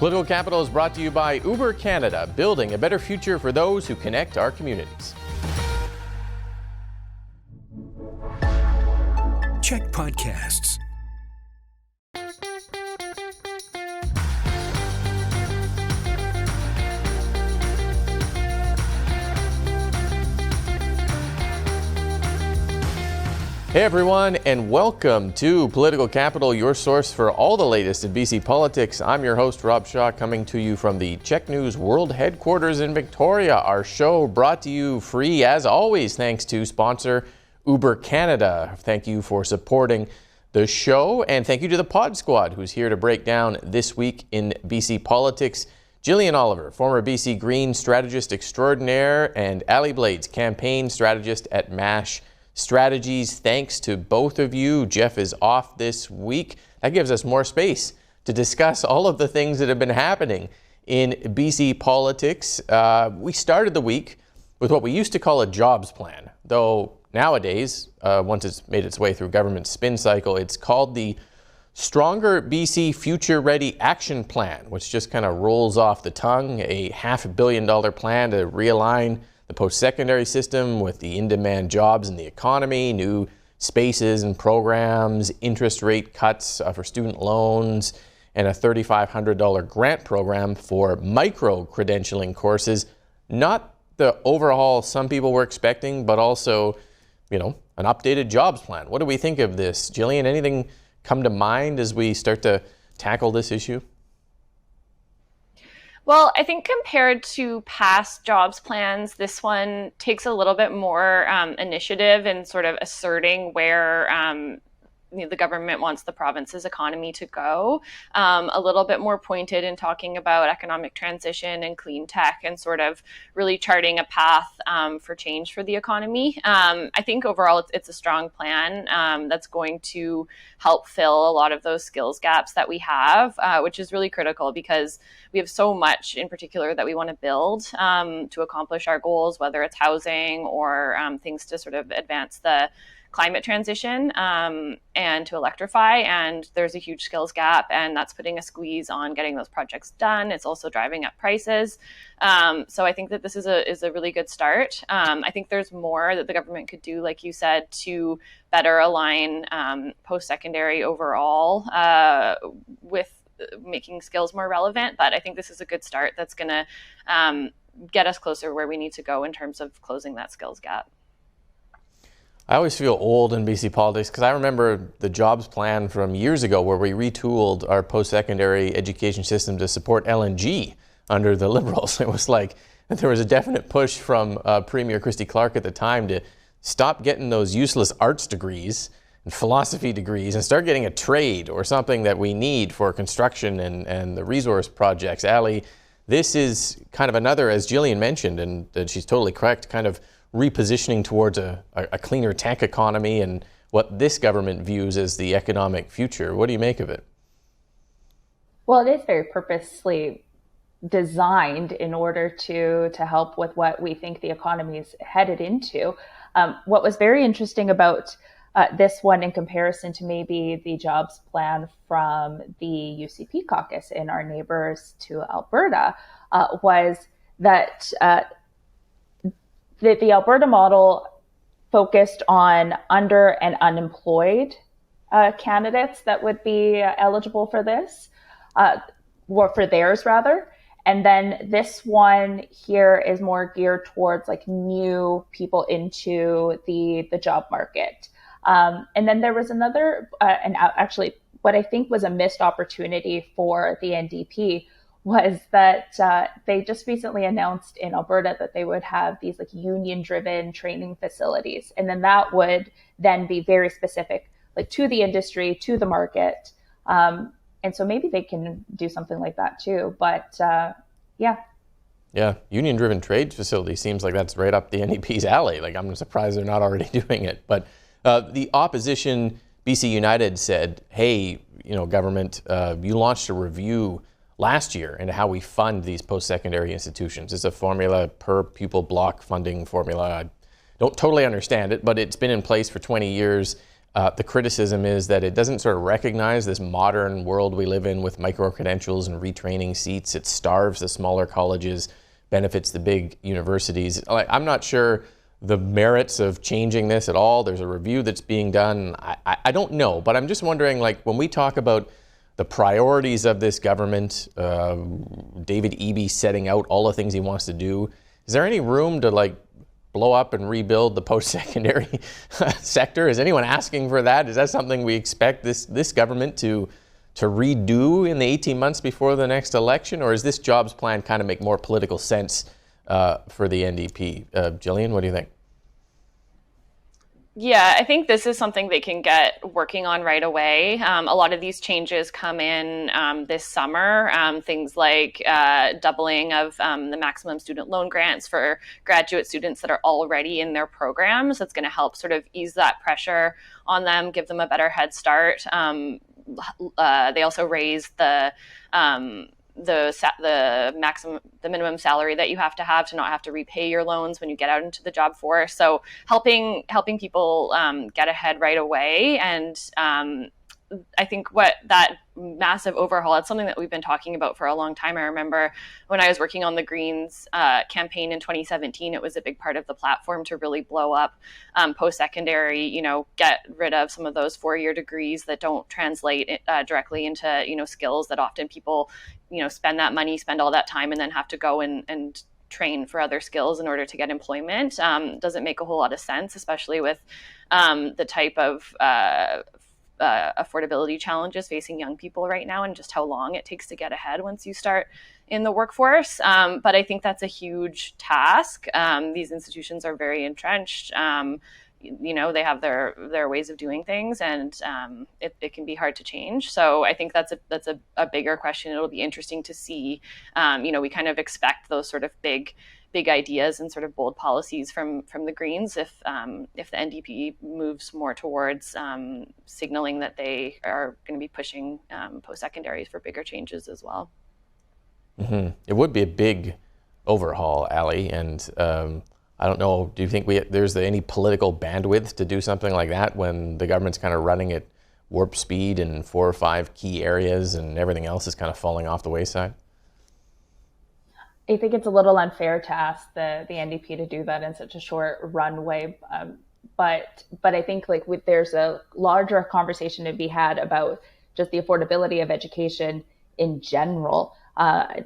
Political Capital is brought to you by Uber Canada, building a better future for those who connect our communities. CHEK Podcasts. Hey everyone, and welcome to Political Capital, your source for all the latest in BC politics. I'm your host, Rob Shaw, coming to you from the CHEK News World Headquarters in Victoria. Our show brought to you free, as always, thanks to sponsor Uber Canada. Thank you for supporting the show, and thank you to the Pod Squad, who's here to break down this week in BC politics. Jillian Oliver, former BC Green strategist extraordinaire, and Allie Blades, campaign strategist at MASH Strategies. Thanks to both of you. Jeff is off this week. That gives us more space to discuss all of the things that have been happening in BC politics. We started the week with what we used to call a jobs plan, though nowadays, once it's made its way through government spin cycle, it's called the Stronger BC Future Ready Action Plan, which just kind of rolls off the tongue. A $500 million plan to realign the post-secondary system with the in-demand jobs in the economy, new spaces and programs, interest rate cuts for student loans, and a $3,500 grant program for micro-credentialing courses. Not the overhaul some people were expecting, but also, an updated jobs plan. What do we think of this? Jillian, anything come to mind as we start to tackle this issue? Well, I think compared to past jobs plans, this one takes a little bit more initiative in sort of asserting where the government wants the province's economy to go. A little bit more pointed in talking about economic transition and clean tech and sort of really charting a path for change for the economy. I think overall it's a strong plan that's going to help fill a lot of those skills gaps that we have, which is really critical because we have so much in particular that we want to build to accomplish our goals, whether it's housing or things to sort of advance the climate transition and to electrify, and there's a huge skills gap, and that's putting a squeeze on getting those projects done. It's also driving up prices. So I think that this is a really good start. I think there's more that the government could do, like you said, to better align post-secondary overall with making skills more relevant, but I think this is a good start that's going to get us closer where we need to go in terms of closing that skills gap. I always feel old in BC politics because I remember the jobs plan from years ago where we retooled our post-secondary education system to support LNG under the Liberals. It was like there was a definite push from Premier Christy Clark at the time to stop getting those useless arts degrees and philosophy degrees and start getting a trade or something that we need for construction and the resource projects. Allie, this is kind of another, as Jillian mentioned, and she's totally correct, kind of repositioning towards a cleaner tech economy and what this government views as the economic future. What do you make of it? Well, it is very purposely designed in order to help with what we think the economy is headed into. What was very interesting about this one in comparison to maybe the jobs plan from the UCP caucus in our neighbors to Alberta was that the Alberta model focused on under and unemployed candidates that would be eligible for this, or for theirs rather. And then this one here is more geared towards like new people into the job market. And then there was another, and actually what I think was a missed opportunity for the NDP was that they just recently announced in Alberta that they would have these like union-driven training facilities. And then that would then be very specific, like to the industry, to the market. And so maybe they can do something like that too. But yeah. Yeah, union-driven trade facility seems like that's right up the NDP's alley. Like I'm surprised they're not already doing it. But the opposition, BC United, said, hey, government, you launched a review last year into how we fund these post-secondary institutions. It's a formula per pupil block funding formula. I don't totally understand it, but it's been in place for 20 years. the criticism is that it doesn't sort of recognize this modern world we live in with micro-credentials and retraining seats. It starves the smaller colleges, benefits the big universities. I'm not sure the merits of changing this at all. There's a review that's being done. I don't know, but I'm just wondering, like, when we talk about the priorities of this government, David Eby setting out all the things he wants to do, is there any room to like blow up and rebuild the post-secondary sector? Is anyone asking for that? Is that something we expect this government to redo in the 18 months before the next election? Or is this jobs plan kind of make more political sense for the NDP? Jillian, what do you think? Yeah, I think this is something they can get working on right away. A lot of these changes come in this summer. Things like doubling of the maximum student loan grants for graduate students that are already in their programs. That's going to help sort of ease that pressure on them, give them a better head start. They also raised the minimum salary that you have to not have to repay your loans when you get out into the job force. So helping people get ahead right away. And I think what that massive overhaul, it's something that we've been talking about for a long time. I remember when I was working on the Greens campaign in 2017, it was a big part of the platform to really blow up post-secondary, get rid of some of those 4-year degrees that don't translate directly into, skills that often people, spend that money, spend all that time, and then have to go and train for other skills in order to get employment. Doesn't make a whole lot of sense, especially with the type of affordability challenges facing young people right now and just how long it takes to get ahead once you start in the workforce. But I think that's a huge task. These institutions are very entrenched. They have their ways of doing things, and it can be hard to change. So I think that's a bigger question. It'll be interesting to see. We kind of expect those sort of big ideas and sort of bold policies from the Greens if the NDP moves more towards signaling that they are going to be pushing post-secondaries for bigger changes as well. Mm-hmm. It would be a big overhaul, Allie, and I don't know, do you think there's any political bandwidth to do something like that when the government's kind of running at warp speed in 4 or 5 key areas and everything else is kind of falling off the wayside? I think it's a little unfair to ask the NDP to do that in such a short runway. But I think there's a larger conversation to be had about just the affordability of education in general.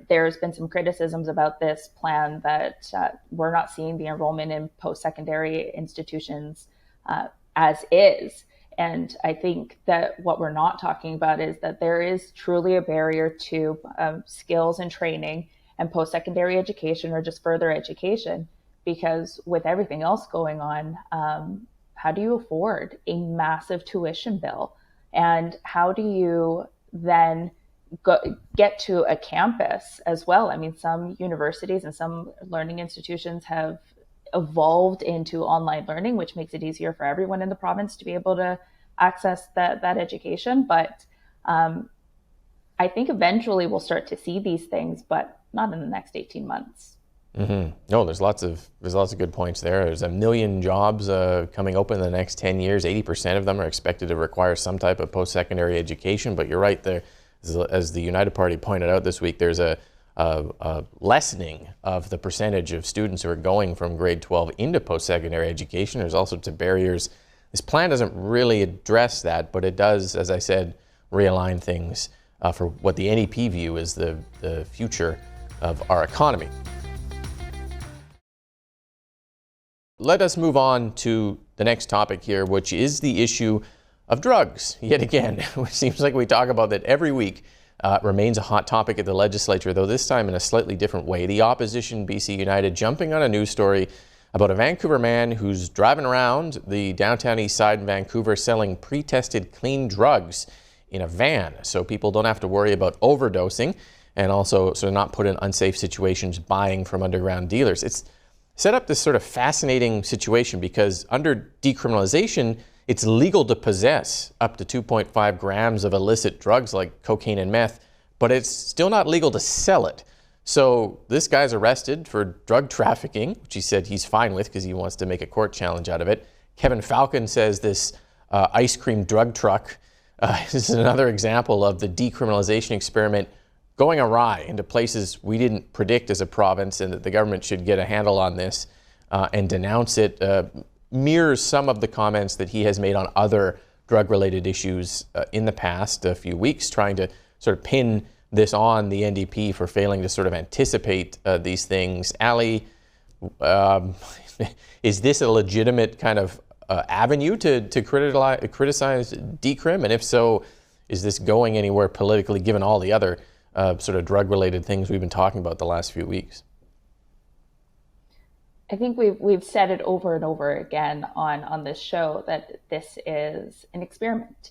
There's been some criticisms about this plan that we're not seeing the enrollment in post-secondary institutions as is. And I think that what we're not talking about is that there is truly a barrier to skills and training and post-secondary education or just further education, because with everything else going on, how do you afford a massive tuition bill? And how do you then get to a campus as well? I mean, some universities and some learning institutions have evolved into online learning, which makes it easier for everyone in the province to be able to access that education. But I think eventually we'll start to see these things, but not in the next 18 months. Mm-hmm. No, there's lots of good points there. There's 1 million jobs coming open in the next 10 years. 80% of them are expected to require some type of post-secondary education. But you're right, there, as the United Party pointed out this week, there's a lessening of the percentage of students who are going from grade 12 into post-secondary education. There's also some barriers. This plan doesn't really address that, but it does, as I said, realign things for what the NDP view is the future of our economy. Let us move on to the next topic here, which is the issue of drugs. Yet again, it seems like we talk about that every week. Remains a hot topic at the legislature, though this time in a slightly different way. The opposition, BC United, jumping on a news story about a Vancouver man who's driving around the downtown east side in Vancouver selling pre-tested clean drugs in a van, so people don't have to worry about overdosing, and also so not put in unsafe situations buying from underground dealers. It's set up this sort of fascinating situation because under decriminalization, it's legal to possess up to 2.5 grams of illicit drugs like cocaine and meth, but it's still not legal to sell it. So this guy's arrested for drug trafficking, which he said he's fine with because he wants to make a court challenge out of it. Kevin Falcon says this ice cream drug truck. This is another example of the decriminalization experiment going awry into places we didn't predict as a province, and that the government should get a handle on this and denounce it. Mirrors some of the comments that he has made on other drug-related issues in the past few weeks, trying to sort of pin this on the NDP for failing to sort of anticipate these things. Allie, is this a legitimate kind of avenue to criticize Decrim? And if so, is this going anywhere politically, given all the other sort of drug-related things we've been talking about the last few weeks? I think we've said it over and over again on this show that this is an experiment.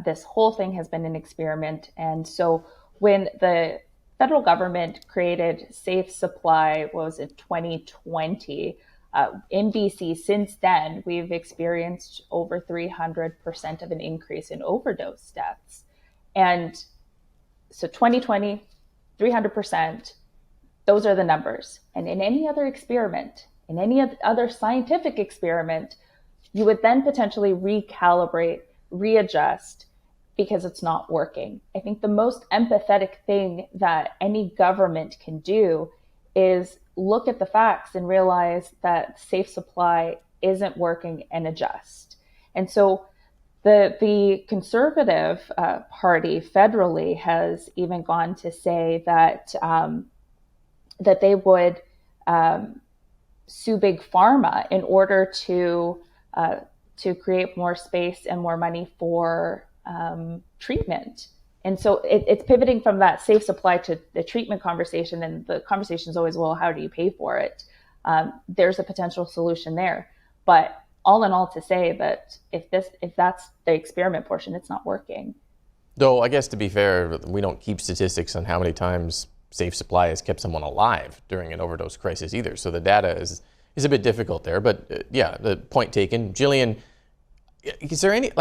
This whole thing has been an experiment. And so when the federal government created Safe Supply, what was it, 2020, in BC, since then, we've experienced over 300% of an increase in overdose deaths. And so 2020, 300%, those are the numbers. And in any other experiment, in any other scientific experiment, you would then potentially recalibrate, readjust, because it's not working. I think the most empathetic thing that any government can do is look at the facts and realize that Safe Supply isn't working and adjust. And so the Conservative Party federally has even gone to say that that they would sue Big Pharma in order to create more space and more money for treatment. And so it's pivoting from that safe supply to the treatment conversation. And the conversation is always, well, how do you pay for it? There's a potential solution there. But all in all, to say that if that's the experiment portion, it's not working. Though I guess, to be fair, we don't keep statistics on how many times Safe Supply has kept someone alive during an overdose crisis either. So the data is a bit difficult there. But yeah, the point taken. Jillian, is there any,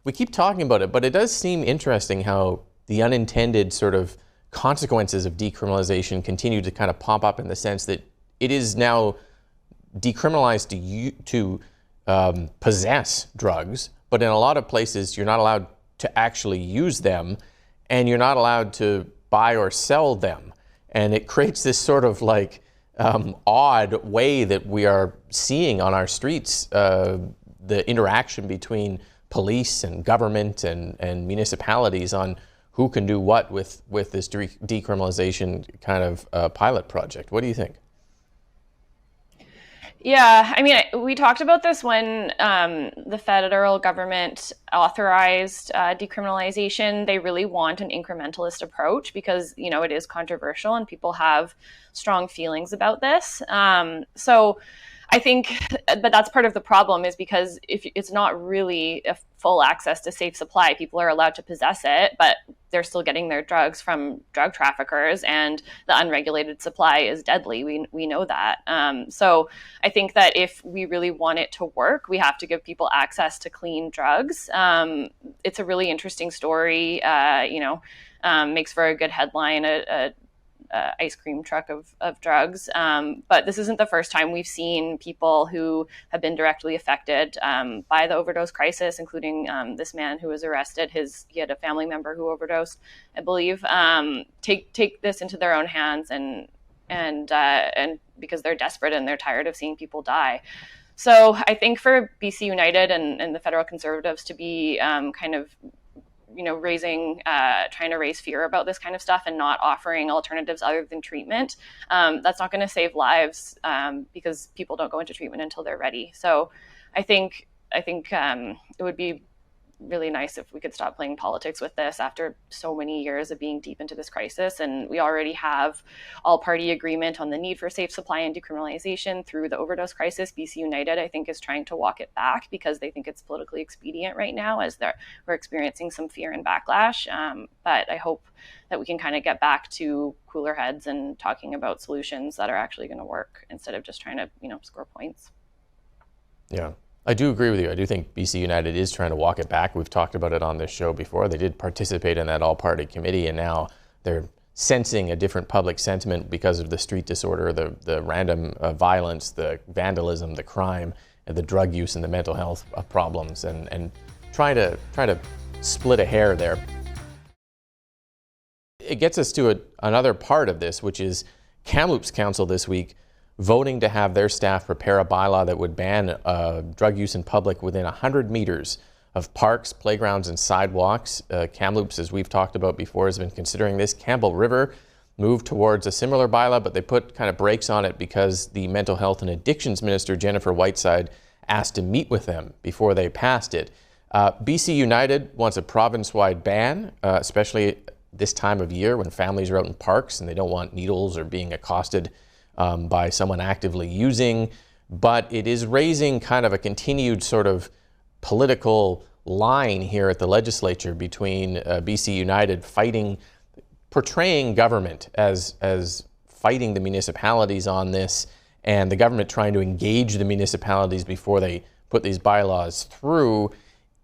we keep talking about it, but it does seem interesting how the unintended sort of consequences of decriminalization continue to kind of pop up, in the sense that it is now decriminalized to possess drugs, but in a lot of places you're not allowed to actually use them, and you're not allowed to buy or sell them. And it creates this sort of odd way that we are seeing on our streets the interaction between police and government and municipalities on who can do what with this decriminalization kind of pilot project. What do you think? Yeah, I mean, we talked about this when the federal government authorized decriminalization. They really want an incrementalist approach because, it is controversial and people have strong feelings about this. So I think, but that's part of the problem, is because if it's not really a full access to safe supply, people are allowed to possess it, but they're still getting their drugs from drug traffickers, and the unregulated supply is deadly. We know that. So I think that if we really want it to work, we have to give people access to clean drugs. It's a really interesting story, makes for a good headline, a ice cream truck of drugs. But this isn't the first time we've seen people who have been directly affected by the overdose crisis, including this man who was arrested. He had a family member who overdosed, I believe. Take this into their own hands and because they're desperate and they're tired of seeing people die. So I think for BC United and the federal Conservatives to be kind of trying to raise fear about this kind of stuff and not offering alternatives other than treatment, that's not going to save lives because people don't go into treatment until they're ready. So I think it would be really nice if we could stop playing politics with this after so many years of being deep into this crisis. And we already have all-party agreement on the need for safe supply and decriminalization through the overdose crisis. BC United, I think, is trying to walk it back because they think it's politically expedient right now, as we're experiencing some fear and backlash. But I hope that we can kind of get back to cooler heads and talking about solutions that are actually going to work instead of just trying to, score points. Yeah. I do agree with you. I do think BC United is trying to walk it back. We've talked about it on this show before. They did participate in that all-party committee, and now they're sensing a different public sentiment because of the street disorder, the random violence, the vandalism, the crime, the drug use and the mental health problems, and trying to split a hair there. It gets us to another part of this, which is Kamloops Council this week voting to have their staff prepare a bylaw that would ban drug use in public within 100 meters of parks, playgrounds, and sidewalks. Kamloops, as we've talked about before, has been considering this. Campbell River moved towards a similar bylaw, but they put kind of brakes on it because the Mental Health and Addictions Minister, Jennifer Whiteside, asked to meet with them before they passed it. BC United wants a province-wide ban, especially this time of year when families are out in parks and they don't want needles or being accosted by someone actively using. But it is raising kind of a continued sort of political line here at the legislature between BC United portraying government as fighting the municipalities on this, and the government trying to engage the municipalities before they put these bylaws through.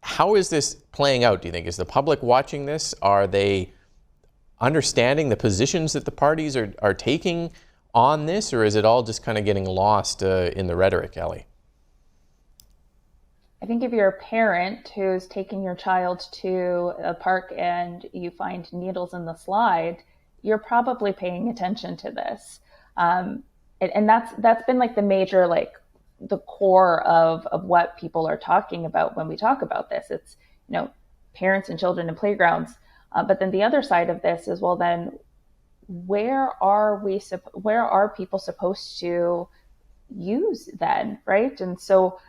How is this playing out, do you think? Is the public watching this? Are they understanding the positions that the parties are taking on this, or is it all just kind of getting lost in the rhetoric, Allie? I think if you're a parent who's taking your child to a park and you find needles in the slide, you're probably paying attention to this. And that's been like the major, like the core of what people are talking about when we talk about this. It's, parents and children in playgrounds. But then the other side of this is, well, then where are people supposed to use then, right? And so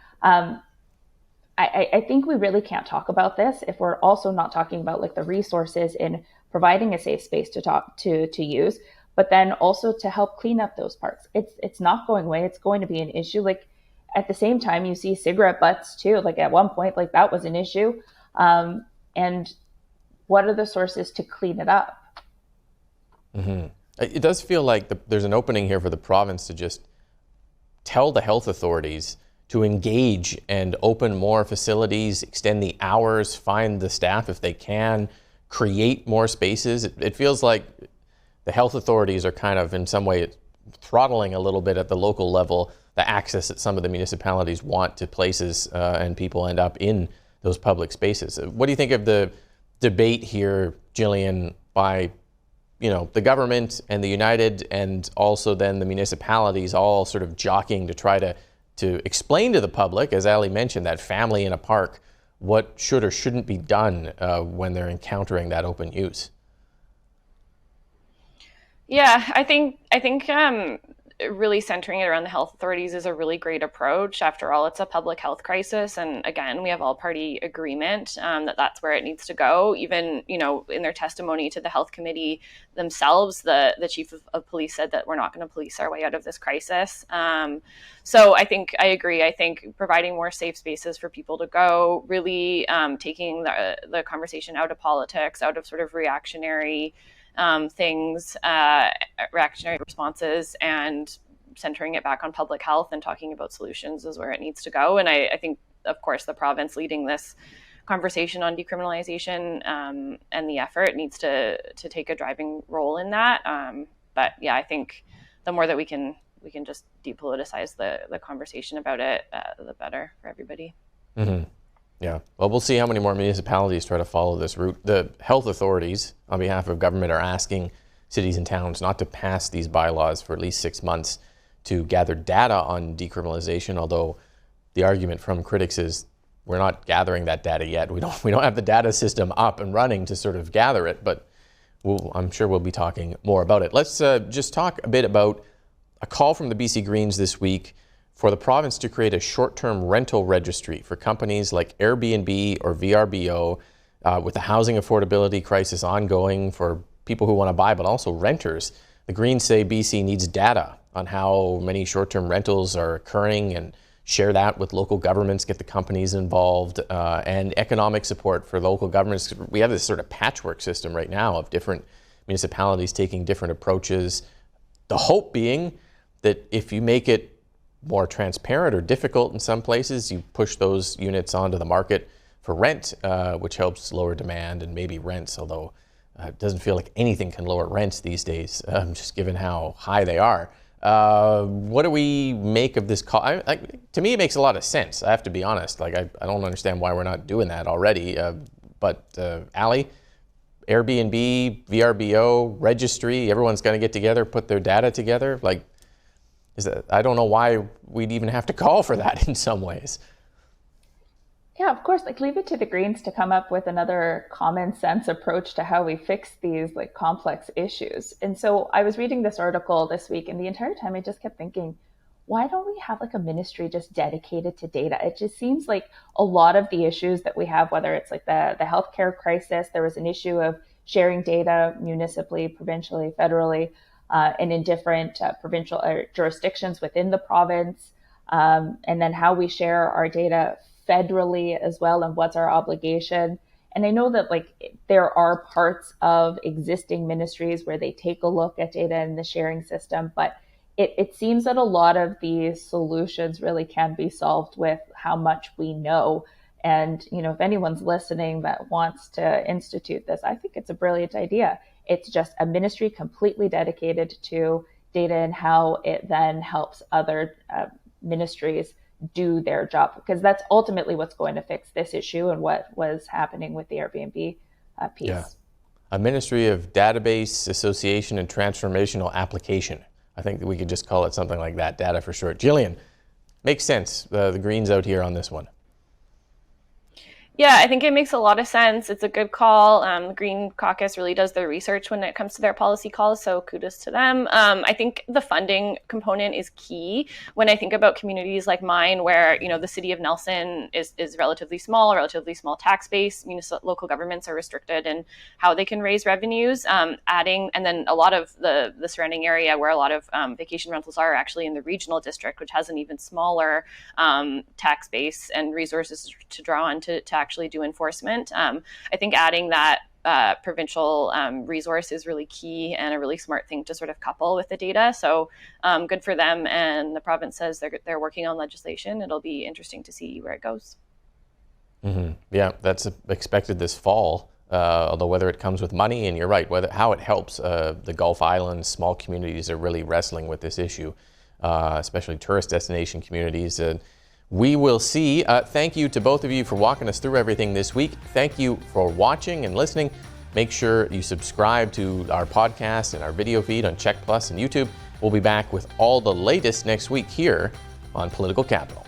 I think we really can't talk about this if we're also not talking about like the resources in providing a safe space to use, but then also to help clean up those parts. It's not going away. It's going to be an issue. Like at the same time, you see cigarette butts too. Like at one point, like that was an issue. And what are the sources to clean it up? Mm-hmm. It does feel like there's an opening here for the province to just tell the health authorities to engage and open more facilities, extend the hours, find the staff if they can, create more spaces. It feels like the health authorities are kind of in some way throttling a little bit at the local level the access that some of the municipalities want to places, and people end up in those public spaces. What do you think of the debate here, Jillian, by the government and the United and also then the municipalities all sort of jockeying to try to explain to the public, as Allie mentioned, that family in a park, what should or shouldn't be done when they're encountering that open use? Yeah, I think really centering it around the health authorities is a really great approach. After all, it's a public health crisis. And again, we have all party agreement that that's where it needs to go. Even, in their testimony to the health committee themselves, the chief of police said that we're not going to police our way out of this crisis. So I agree. I think providing more safe spaces for people to go, really taking the conversation out of politics, out of sort of reactionary reactionary responses, and centering it back on public health and talking about solutions is where it needs to go. And I think, of course, the province leading this conversation on decriminalization and the effort needs to take a driving role in that. But yeah, I think the more that we can just depoliticize the conversation about it, the better for everybody. Mm-hmm. Yeah, well, we'll see how many more municipalities try to follow this route. The health authorities, on behalf of government, are asking cities and towns not to pass these bylaws for at least 6 months to gather data on decriminalization, although the argument from critics is we're not gathering that data yet. We don't have the data system up and running to sort of gather it, but I'm sure we'll be talking more about it. Let's just talk a bit about a call from the BC Greens this week for the province to create a short-term rental registry for companies like AirBnB or VRBO, with the housing affordability crisis ongoing for people who want to buy, but also renters. The Greens say BC needs data on how many short-term rentals are occurring and share that with local governments, get the companies involved, and economic support for local governments. We have this sort of patchwork system right now of different municipalities taking different approaches. The hope being that if you make it more transparent or difficult in some places, you push those units onto the market for rent, which helps lower demand and maybe rents, although it doesn't feel like anything can lower rents these days, just given how high they are. What do we make of this call? To me, it makes a lot of sense. I have to be honest. Like, I don't understand why we're not doing that already. But Allie, Airbnb, VRBO, registry, everyone's going to get together, put their data together. Like, I don't know why we'd even have to call for that in some ways. Yeah, of course, like leave it to the Greens to come up with another common sense approach to how we fix these like complex issues. And so I was reading this article this week, and the entire time I just kept thinking, why don't we have like a ministry just dedicated to data? It just seems like a lot of the issues that we have, whether it's like the healthcare crisis, there was an issue of sharing data municipally, provincially, federally, and in different provincial jurisdictions within the province, and then how we share our data federally as well, and what's our obligation. And I know that like there are parts of existing ministries where they take a look at data in the sharing system, but it seems that a lot of these solutions really can be solved with how much we know. And, you know, if anyone's listening that wants to institute this, I think it's a brilliant idea. It's just a ministry completely dedicated to data and how it then helps other ministries do their job, because that's ultimately what's going to fix this issue and what was happening with the Airbnb piece. Yeah. A Ministry of Database, Association, and Transformational Application. I think that we could just call it something like that, data for short. Jillian, makes sense, the Greens out here on this one. Yeah, I think it makes a lot of sense. It's a good call. The Green Caucus really does their research when it comes to their policy calls, so kudos to them. I think the funding component is key. When I think about communities like mine, where the city of Nelson is relatively small tax base, local governments are restricted in how they can raise revenues. And then a lot of the surrounding area where a lot of vacation rentals are actually in the regional district, which has an even smaller tax base and resources to draw on to actually do enforcement. I think adding that provincial resource is really key and a really smart thing to sort of couple with the data. So good for them. And the province says they're working on legislation. It'll be interesting to see where it goes. Mm-hmm. Yeah, that's expected this fall. Although whether it comes with money, and you're right, how it helps the Gulf Islands, small communities are really wrestling with this issue, especially tourist destination communities. We will see. Thank you to both of you for walking us through everything this week. Thank you for watching and listening. Make sure you subscribe to our podcast and our video feed on CHEK Plus and YouTube. We'll be back with all the latest next week here on Political Capital.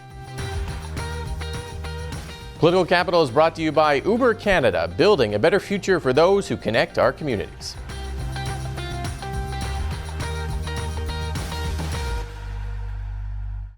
Political Capital is brought to you by Uber Canada, building a better future for those who connect our communities.